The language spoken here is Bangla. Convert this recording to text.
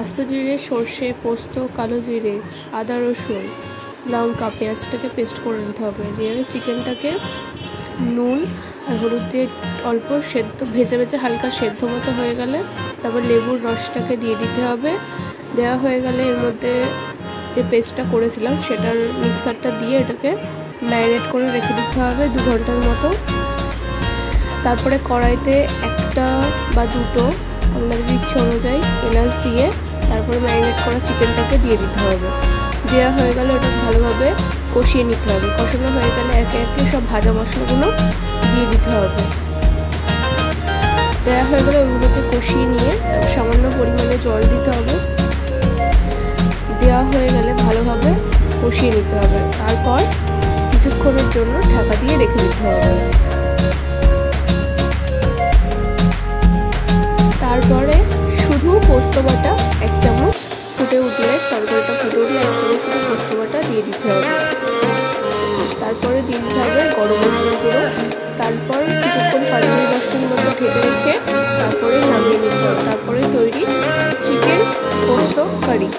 আস্ত জিরে, সর্ষে, পোস্ত, কালো জিরে, আদা, রসুন, লঙ্কা, পেঁয়াজটাকে পেস্ট করে নিতে হবে। দিয়ে চিকেনটাকে নুন আর হলুদ দিয়ে অল্প সেদ্ধ ভেজে ভেজে হালকা সেদ্ধ মতো হয়ে গেলে তারপর লেবুর রসটাকে দিয়ে দিতে হবে। দেওয়া হয়ে গেলে এর মধ্যে যে পেস্টটা করেছিলাম সেটার মিক্সারটা দিয়ে এটাকে ম্যারিনেট করে রেখে দিতে হবে 2 ঘন্টার মতো। তারপরে কড়াইতে 1টা বা 2টো আপনাদের ইচ্ছে অনুযায়ী এলাচ দিয়ে তারপরে ম্যারিনেট করা চিকেনটাকে দিয়ে দিতে হবে। দেওয়া হয়ে গেলে ওটা ভালোভাবে কষিয়ে নিতে হবে। কষানো হয়ে গেলে একে একে সব ভাজা মশলাগুলো দিয়ে দিতে হবে। দেওয়া হয়ে গেলে ওইগুলোকে কষিয়ে নিয়ে সামান্য পরিমাণে জল দিতে হবে। দেওয়া হয়ে গেলে ভালোভাবে কষিয়ে নিতে হবে। তারপর কিছুক্ষণের জন্য ঢাকা দিয়ে রেখে দিতে হবে। তারপরে শুধু পোস্ত বাটা 1 চামচ ফুটে উঠলে তরকারিটা ফুটে উঠলে 1 চামচ শুধু পোস্ত বাটা দিয়ে দিতে হবে। তারপরে দিয়ে দিতে হবে গরম মশলা গুঁড়ো। তারপর কিছুক্ষণ 5-10 মিনিট মতো ঢেকে রেখে তারপরে নামিয়ে নিতে হবে। তারপরে তৈরি চিকেন পোস্ত কারি।